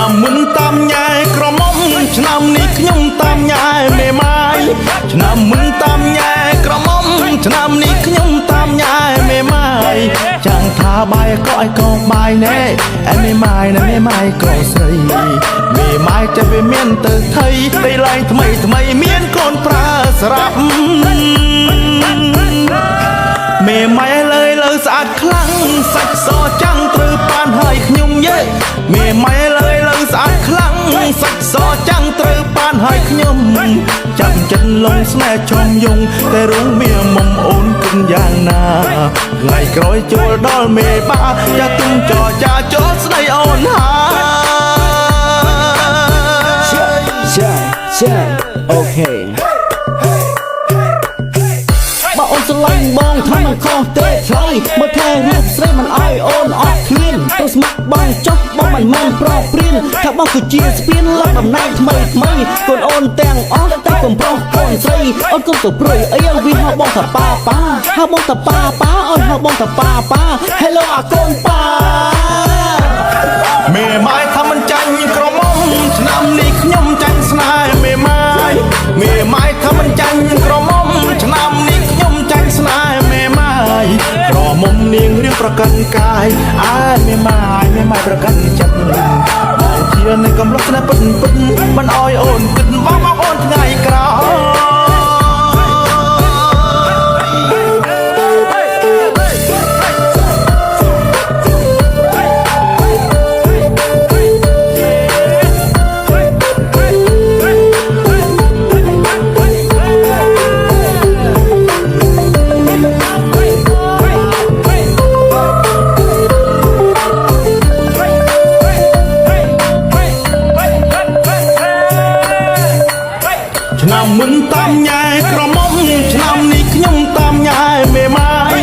ឆ្នាំមុនតាមញ៉ែក្រមុំឆ្នាំនេះខ្ញុំតាមញ៉ែមេម៉ាយឆ្នាំមុនតាមញ៉ែក្រមុំឆ្នាំនេះខ្ញុំតាមញ៉ែមេម៉ាយចាំងថាបាយក៏ឲ្យកោបាយណែអែមេម៉ាយណែមេម៉ាយក៏ស្រីមេម៉ាយតែវាមានទៅថៃដីឡើងថ្មីថ្មីមានកូនប្រើស្រាប់មេម៉ែលើស្អាតខ្លាំងសាច់សចាំងត្រូវបានហើយខ្ញុំយេមេម៉ែលើស្អាតខ្លាំងសាច់សចាំងត្រូវបានហើយខ្ញុំចាំចិត្តលងស្នេហ៍ចំយងតែរងមាមុំអូនគិនយ៉ាងណាថ្ងៃក្រោយចូលដល់មេបាចាទុំចរចាចូលស្ដីអូនចាអូខេបើអូនស្រឡាញ់បងថាមិនខុសទេឆ្លើយមើលថែរូបស្រីមិនឲ្យអូនអត់ឃ្លានទៅស្មាក់បងចុះបងមិនមែនប្រព្រៀនថាបងគឺជាស្ពានលកតំណែងថ្មីកូនអូនទាំងអស់តែកំប្រុសកូនស្រីអូនកុំទៅព្រួយអីវាហៅបងថាប៉ាហៅបងថាប៉ាអូនហៅបងថាប៉ា Hello អាកូនប៉ាមេម៉ាយថាមិនចាញ់ក្រមុំឆ្នាំនេះខ្ញុំចាញ់ស្នេហ៍មេម៉ាយមេម៉ាយថាមិនចាញ់ក្រមុំឆ្នាំនេះខ្ញុំចាញ់ស្នេហ៍មេម៉ាយក្រមុំនាងរៀងប្រកាន់កាយអើមេម៉ាយប្រកាន់ចិត្តបងជានៅកំឡុងស្នេហ៍ពិតមិនអោយអូនគិតបងអូនថ្ងៃក្រោយឆ្នាំមុនតាមញ៉ែក្រមុំឆ្នាំនេះខ្ញុំតាមញ៉ែមេម៉ាយ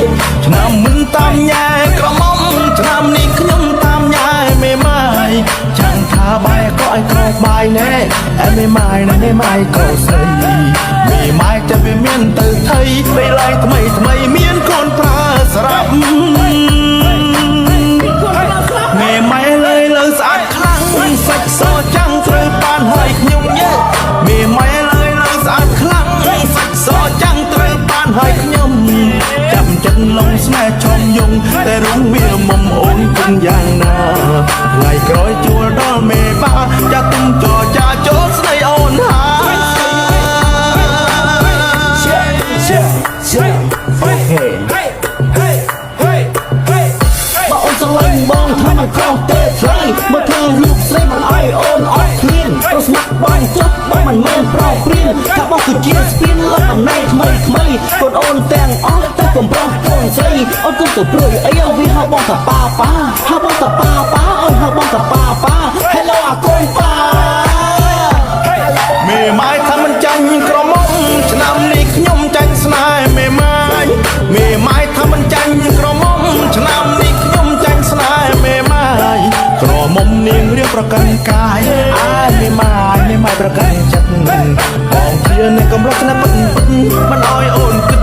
ឆ្នាំមុនតាមញ៉ែក្រមុំឆ្នាំនេះខ្ញុំតាមញ៉ែមេម៉ាយចាំងថាបាយក៏ឲ្យកោបាយណែអែមេម៉ាយណែមេម៉ាយក៏ស្រីមេម៉ាយតែវាមានទៅថៃដីឡើងថ្មីមានកូនប្រើស្រាប់មេម៉ាយលើស្អាតខ្លាំងសាច់សចាំងត្រូវបានហើយខ្ញុំយេមេម៉ាយស្អាតខ្លាំងសាច់សចាំងត្រូវបានហើយខ្ញុំចាំចិត្តលងស្នេហ៍ចំយងតែរងវាមុំអូនគិនយ៉ាងណាថ្ងៃក្រោយចូលដល់មេបាចាទុំចរចាចូលស្ដីអូនអូខេបើអូនស្រឡាញ់បងថាមិនខុសទេឆ្លើយមើលថែរូបស្រីមិនឲ្យអូនអត់ឃ្លានទៅស្មាក់បងចុះបងមិនមែនប្រព្រៀនថាបងគឺជាស្ពានលកតំណែងថ្មីកូនអូនទាំងអស់តែកំប្រុសកូនស្រីអូនកុំទៅព្រួយអីវាហៅបងថាប៉ាហៅបងថាប៉ាអូនហៅបងថាប៉ា Hello អាកូនប៉ាមេម៉ាយថាមិនចាញ់ក្រមុំឆ្នាំនេះខ្ញុំចាញ់ស្នេហ៍មេម៉ាយមេម៉ាយថាមិនចាញ់ក្រមុំឆ្នាំនេះខ្ញុំចាញ់ស្នេហ៍មេម៉ាយក្រមុំនាងរៀងប្រកាន់កាយអើមេម៉ាយប្រកាន់ចិត្តបងជានៅកំឡុងស្នេហ៍ពិតមិនអោយអូន